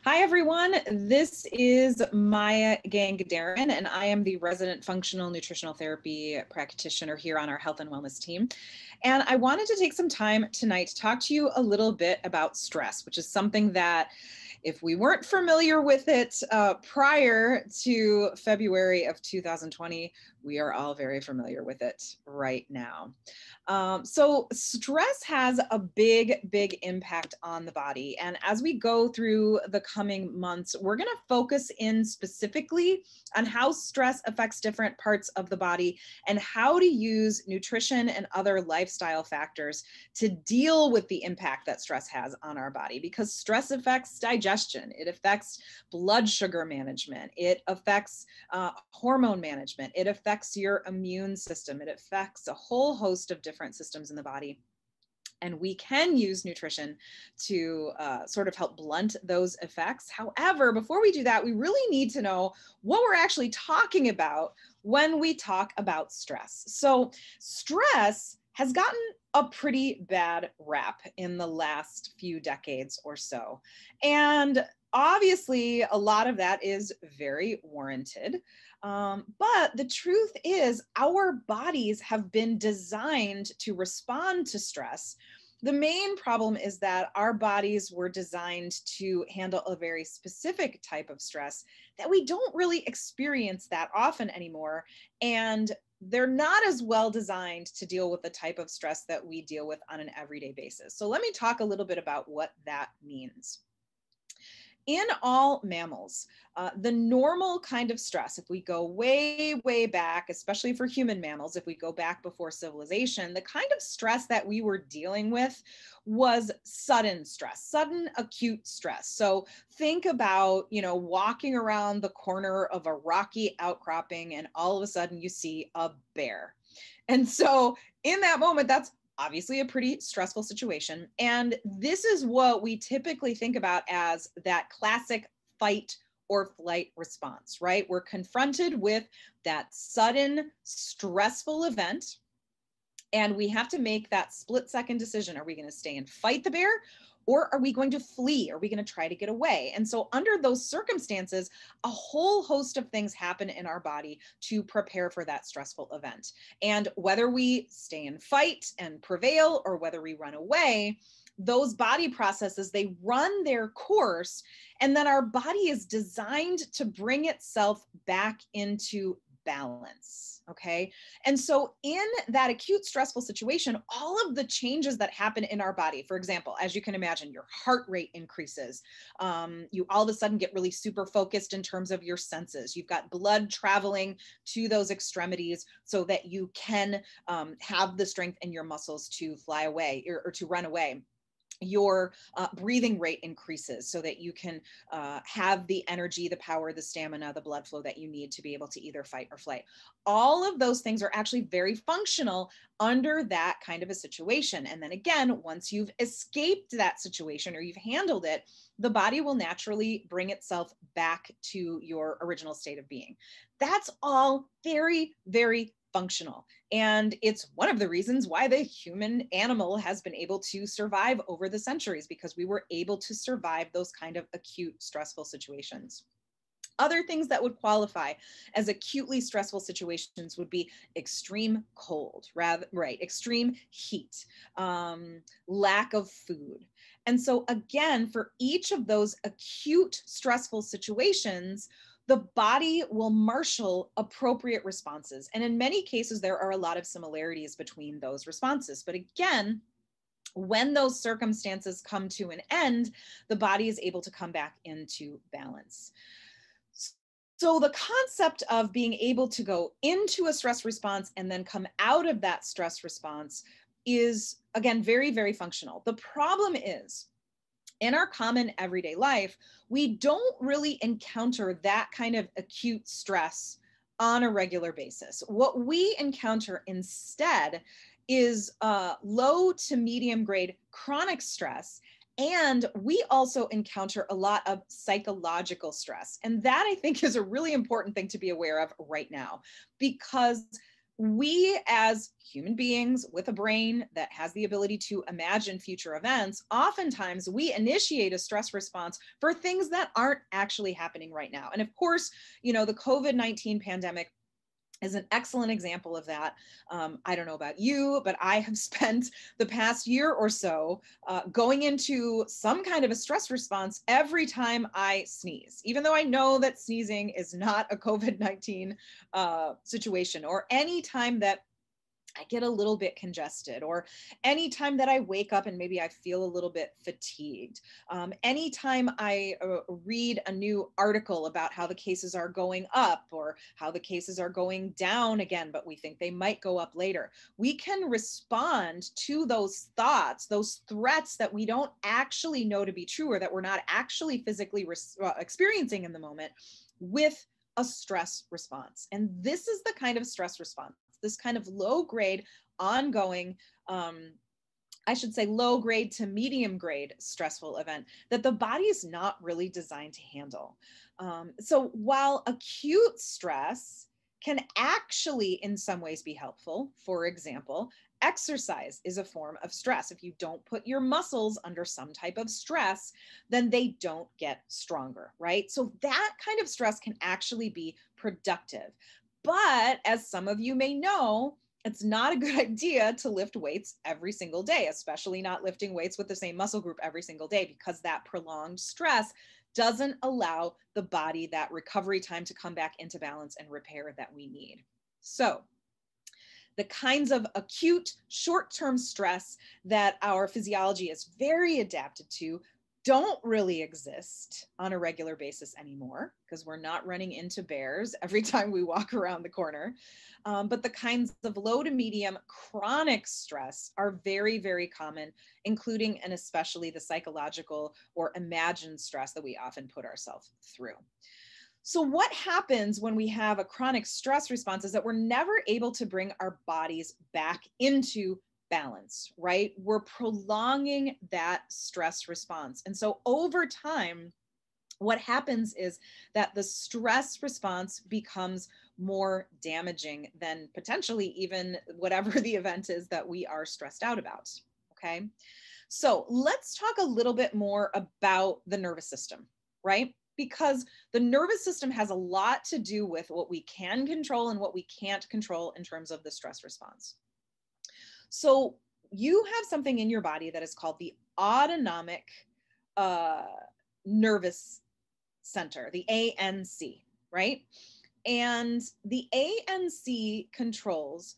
Hi, everyone. This is Maya Gangadaran, and I am the resident functional nutritional therapy practitioner here on our health and wellness team. And I wanted to take some time tonight to talk to you a little bit about stress, which is something that if we weren't familiar with it prior to February of 2020, we are all very familiar with it right now. So stress has a big impact on the body. And as we go through the coming months, we're going to focus in specifically on how stress affects different parts of the body and how to use nutrition and other lifestyle factors to deal with the impact that stress has on our body, because stress affects digestion, it affects blood sugar management, it affects hormone management, it affects your immune system, it affects a whole host of different systems in the body. And we can use nutrition to sort of help blunt those effects. However, before we do that, we really need to know what we're actually talking about when we talk about stress. So stress has gotten a pretty bad rap in the last few decades or so. And obviously, a lot of that is very warranted. But the truth is, our bodies have been designed to respond to stress. The main problem is that our bodies were designed to handle a very specific type of stress that we don't really experience that often anymore. And they're not as well designed to deal with the type of stress that we deal with on an everyday basis. So let me talk a little bit about what that means. In all mammals, the normal kind of stress, if we go way back, especially for human mammals, if we go back before civilization, the kind of stress that we were dealing with was sudden stress, sudden acute stress. So think about, walking around the corner of a rocky outcropping and all of a sudden you see a bear. And so in that moment, that's obviously a pretty stressful situation. And this is what we typically think about as that classic fight or flight response, right? We're confronted with that sudden stressful event, and we have to make that split-second decision. Are we going to stay and fight the bear? Or are we going to flee? Are we going to try to get away? And so under those circumstances, a whole host of things happen in our body to prepare for that stressful event. And whether we stay and fight and prevail or whether we run away, those body processes, they run their course, and then our body is designed to bring itself back into balance. Okay. And so in that acute stressful situation, all of the changes that happen in our body, for example, as you can imagine, your heart rate increases. You all of a sudden get really super focused in terms of your senses. You've got blood traveling to those extremities so that you can have the strength in your muscles to fly away or to run away. Your breathing rate increases so that you can have the energy, the power, the stamina, the blood flow that you need to be able to either fight or flight. All of those things are actually very functional under that kind of a situation. And then again, once you've escaped that situation or you've handled it, the body will naturally bring itself back to your original state of being. That's all very functional. And it's one of the reasons why the human animal has been able to survive over the centuries, because we were able to survive those kind of acute stressful situations. Other things that would qualify as acutely stressful situations would be extreme cold, extreme heat, lack of food. And so again, for each of those acute stressful situations, the body will marshal appropriate responses. And in many cases, there are a lot of similarities between those responses. But again, when those circumstances come to an end, the body is able to come back into balance. So the concept of being able to go into a stress response and then come out of that stress response is, again, very functional. The problem is, in our common everyday life, we don't really encounter that kind of acute stress on a regular basis. What we encounter instead is low to medium grade chronic stress. And we also encounter a lot of psychological stress. And that, I think, is a really important thing to be aware of right now, because we as human beings with a brain that has the ability to imagine future events, oftentimes we initiate a stress response for things that aren't actually happening right now. And of course, the COVID-19 pandemic is an excellent example of that. I don't know about you, but I have spent the past year or so going into some kind of a stress response every time I sneeze, even though I know that sneezing is not a COVID-19 situation, or any time that I get a little bit congested, or anytime that I wake up and maybe I feel a little bit fatigued. Anytime I read a new article about how the cases are going up or how the cases are going down again, but we think they might go up later. We can respond to those thoughts, those threats that we don't actually know to be true, or that we're not actually physically experiencing in the moment, with a stress response. And this is the kind of stress response, this kind of low grade, ongoing, I should say low grade to medium grade stressful event that the body is not really designed to handle. So while acute stress can actually in some ways be helpful, for example, exercise is a form of stress. If you don't put your muscles under some type of stress, then they don't get stronger, right? So that kind of stress can actually be productive. But as some of you may know, it's not a good idea to lift weights every single day, especially not lifting weights with the same muscle group every single day, because that prolonged stress doesn't allow the body that recovery time to come back into balance and repair that we need. So the kinds of acute short-term stress that our physiology is very adapted to don't really exist on a regular basis anymore, because we're not running into bears every time we walk around the corner. But the kinds of low to medium chronic stress are very, very common, including and especially the psychological or imagined stress that we often put ourselves through. So what happens when we have a chronic stress response is that we're never able to bring our bodies back into balance, right? We're prolonging that stress response. And so over time, what happens is that the stress response becomes more damaging than potentially even whatever the event is that we are stressed out about, okay? So let's talk a little bit more about the nervous system, right? Because the nervous system has a lot to do with what we can control and what we can't control in terms of the stress response. So you have something in your body that is called the autonomic nervous center, the ANC, right? And the ANC controls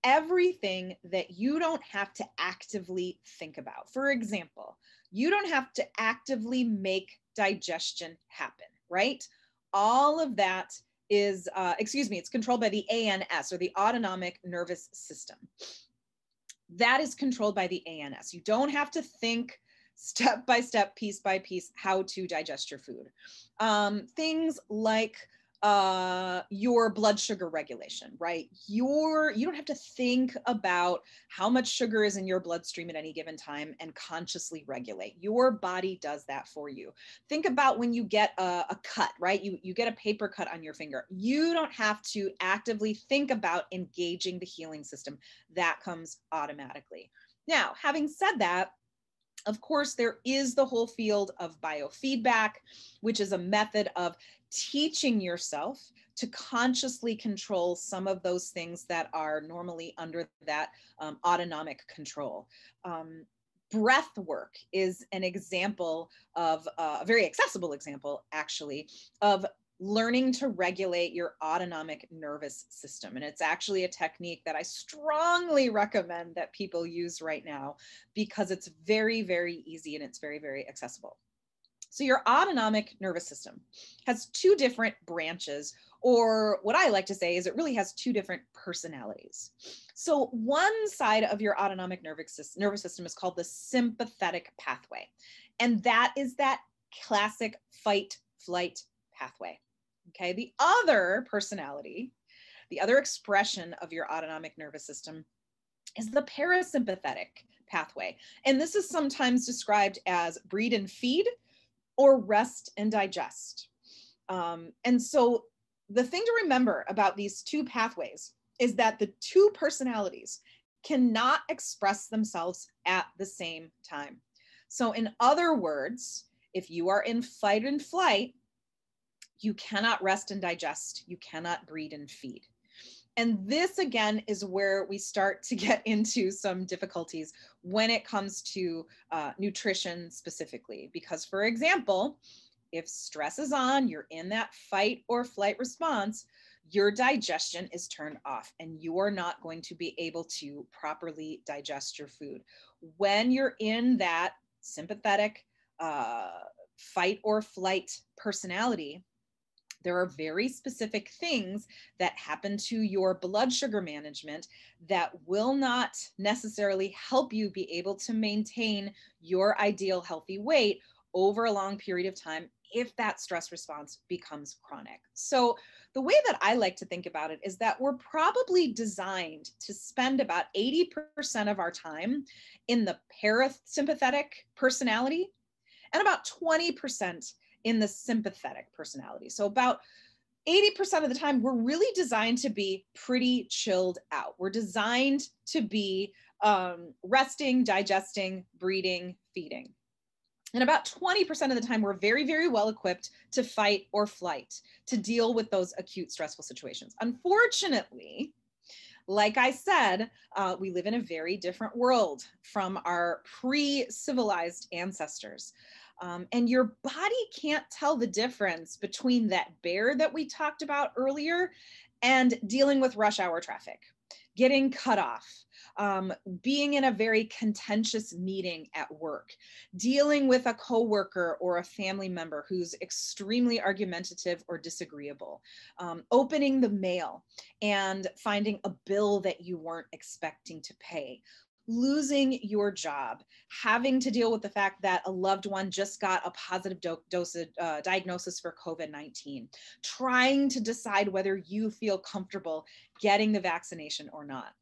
everything that you don't have to actively think about. For example, you don't have to actively make digestion happen, right? All of that is, it's controlled by the ANS, or the autonomic nervous system. That is controlled by the ANS. You don't have to think step by step, piece by piece, how to digest your food. Things like your blood sugar regulation, right? You don't have to think about how much sugar is in your bloodstream at any given time and consciously regulate. Your body does that for you. Think about when you get a cut, right? You get a paper cut on your finger. You don't have to actively think about engaging the healing system. That comes automatically. Now, having said that, of course, there is the whole field of biofeedback, which is a method of teaching yourself to consciously control some of those things that are normally under that autonomic control. Breath work is an example of a very accessible example, actually, of learning to regulate your autonomic nervous system. And it's actually a technique that I strongly recommend that people use right now, because it's very, very easy and it's very, very accessible. So your autonomic nervous system has two different branches, or what I like to say is it really has two different personalities. So one side of your autonomic nervous system is called the sympathetic pathway. And that is that classic fight, flight pathway. Okay, the other personality, the other expression of your autonomic nervous system is the parasympathetic pathway. And this is sometimes described as breed and feed or rest and digest. And so the thing to remember about these two pathways is that the two personalities cannot express themselves at the same time. So in other words, if you are in fight and flight, you cannot rest and digest. You cannot breed and feed. And this again is where we start to get into some difficulties when it comes to nutrition specifically. Because for example, if stress is on, you're in that fight or flight response, your digestion is turned off and you are not going to be able to properly digest your food. When you're in that sympathetic fight or flight personality, there are very specific things that happen to your blood sugar management that will not necessarily help you be able to maintain your ideal healthy weight over a long period of time if that stress response becomes chronic. So the way that I like to think about it is that we're probably designed to spend about 80% of our time in the parasympathetic personality and about 20% in the sympathetic personality. So about 80% of the time, we're really designed to be pretty chilled out. We're designed to be resting, digesting, breeding, feeding. And about 20% of the time, we're very, very well equipped to fight or flight, to deal with those acute stressful situations. Unfortunately, like I said, we live in a very different world from our pre-civilized ancestors. And your body can't tell the difference between that bear that we talked about earlier and dealing with rush hour traffic, getting cut off, being in a very contentious meeting at work, dealing with a coworker or a family member who's extremely argumentative or disagreeable, opening the mail and finding a bill that you weren't expecting to pay, losing your job, having to deal with the fact that a loved one just got a positive diagnosis for COVID-19, trying to decide whether you feel comfortable getting the vaccination or not.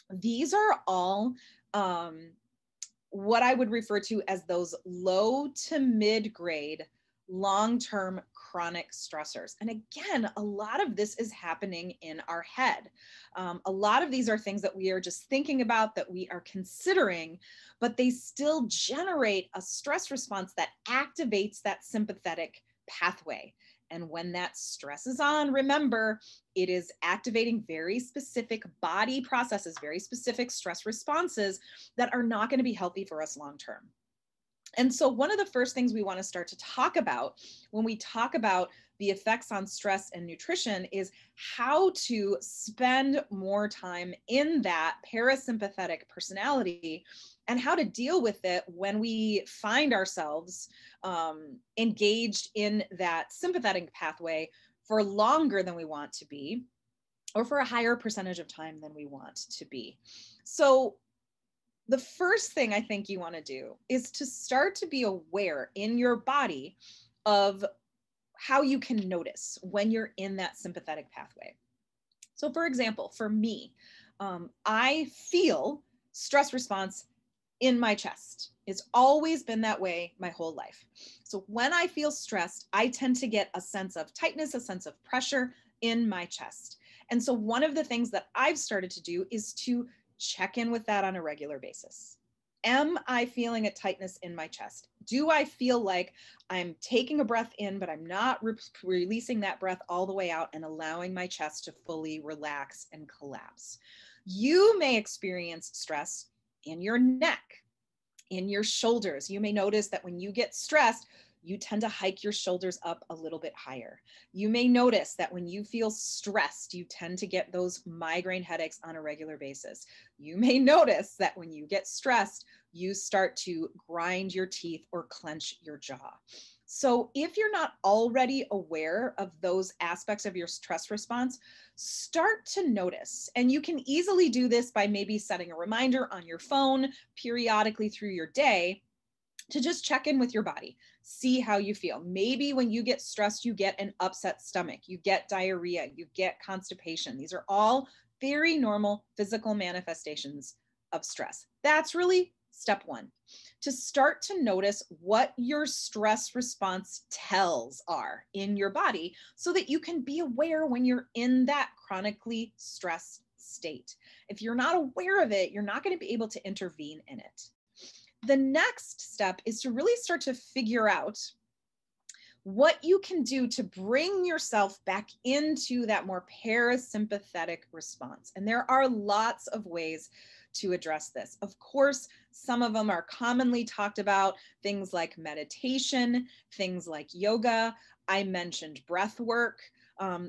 These are all what I would refer to as those low to mid-grade long-term chronic stressors. And again, a lot of this is happening in our head. A lot of these are things that we are just thinking about, that we are considering, but they still generate a stress response that activates that sympathetic pathway. And when that stress is on, remember, it is activating very specific body processes, very specific stress responses that are not going to be healthy for us long term. And so one of the first things we want to start to talk about when we talk about the effects on stress and nutrition is how to spend more time in that parasympathetic personality and how to deal with it when we find ourselves engaged in that sympathetic pathway for longer than we want to be, or for a higher percentage of time than we want to be. So the first thing I think you want to do is to start to be aware in your body of how you can notice when you're in that sympathetic pathway. So for example, for me, I feel stress response in my chest. It's always been that way my whole life. So when I feel stressed, I tend to get a sense of tightness, a sense of pressure in my chest. And so one of the things that I've started to do is to check in with that on a regular basis. Am I feeling a tightness in my chest? Do I feel like I'm taking a breath in, but I'm not releasing that breath all the way out and allowing my chest to fully relax and collapse? You may experience stress in your neck, in your shoulders. You may notice that when you get stressed, you tend to hike your shoulders up a little bit higher. You may notice that when you feel stressed, you tend to get those migraine headaches on a regular basis. You may notice that when you get stressed, you start to grind your teeth or clench your jaw. So if you're not already aware of those aspects of your stress response, start to notice. And you can easily do this by maybe setting a reminder on your phone periodically through your day to just check in with your body, see how you feel. Maybe when you get stressed, you get an upset stomach, you get diarrhea, you get constipation. These are all very normal physical manifestations of stress. That's really step one, to start to notice what your stress response tells are in your body so that you can be aware when you're in that chronically stressed state. If you're not aware of it, you're not going to be able to intervene in it. The next step is to really start to figure out what you can do to bring yourself back into that more parasympathetic response. And there are lots of ways to address this. Of course, some of them are commonly talked about, things like meditation, things like yoga. I mentioned breath work.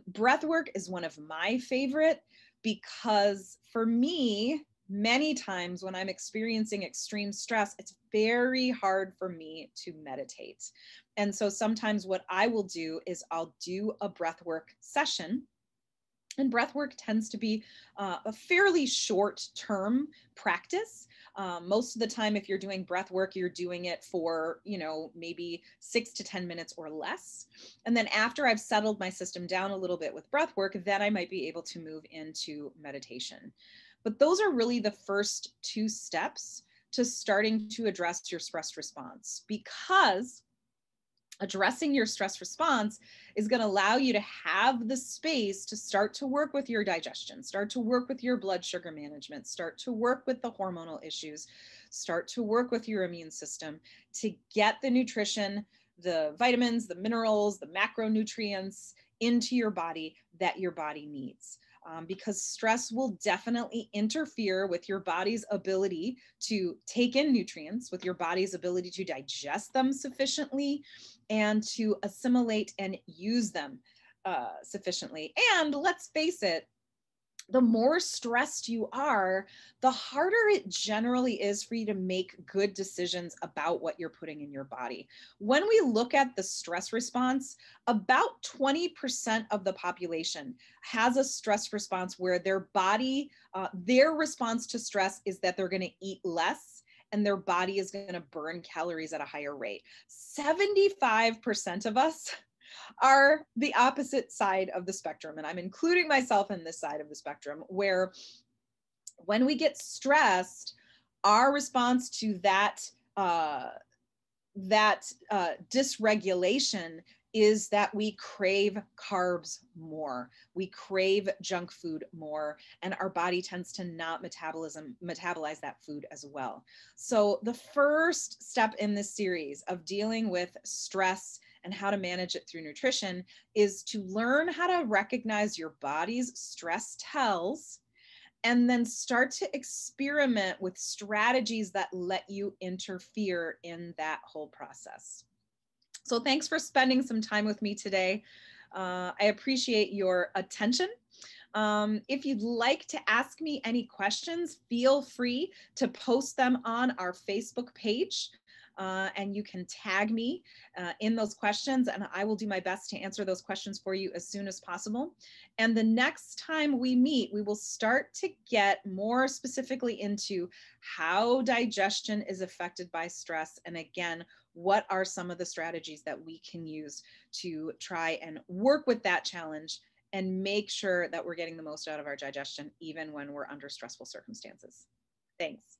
Breath work is one of my favorite because for me, many times when I'm experiencing extreme stress, it's very hard for me to meditate. And so sometimes what I will do is I'll do a breathwork session. And breathwork tends to be a fairly short-term practice. Most of the time, if you're doing breathwork, you're doing it for, maybe 6 to 10 minutes or less. And then after I've settled my system down a little bit with breathwork, then I might be able to move into meditation. But those are really the first 2 steps to starting to address your stress response, because addressing your stress response is going to allow you to have the space to start to work with your digestion, start to work with your blood sugar management, start to work with the hormonal issues, start to work with your immune system to get the nutrition, the vitamins, the minerals, the macronutrients into your body that your body needs. Because stress will definitely interfere with your body's ability to take in nutrients, with your body's ability to digest them sufficiently, and to assimilate and use them sufficiently. And let's face it, the more stressed you are, the harder it generally is for you to make good decisions about what you're putting in your body. When we look at the stress response, about 20% of the population has a stress response where their body, their response to stress is that they're going to eat less and their body is going to burn calories at a higher rate. 75% of us are the opposite side of the spectrum. And I'm including myself in this side of the spectrum, where when we get stressed, our response to that dysregulation is that we crave carbs more. We crave junk food more, and our body tends to not metabolize that food as well. So the first step in this series of dealing with stress and how to manage it through nutrition is to learn how to recognize your body's stress tells and then start to experiment with strategies that let you interfere in that whole process. So thanks for spending some time with me today. I appreciate your attention. If you'd like to ask me any questions, feel free to post them on our Facebook page. And you can tag me in those questions, and I will do my best to answer those questions for you as soon as possible. And the next time we meet, we will start to get more specifically into how digestion is affected by stress. And again, what are some of the strategies that we can use to try and work with that challenge and make sure that we're getting the most out of our digestion, even when we're under stressful circumstances. Thanks.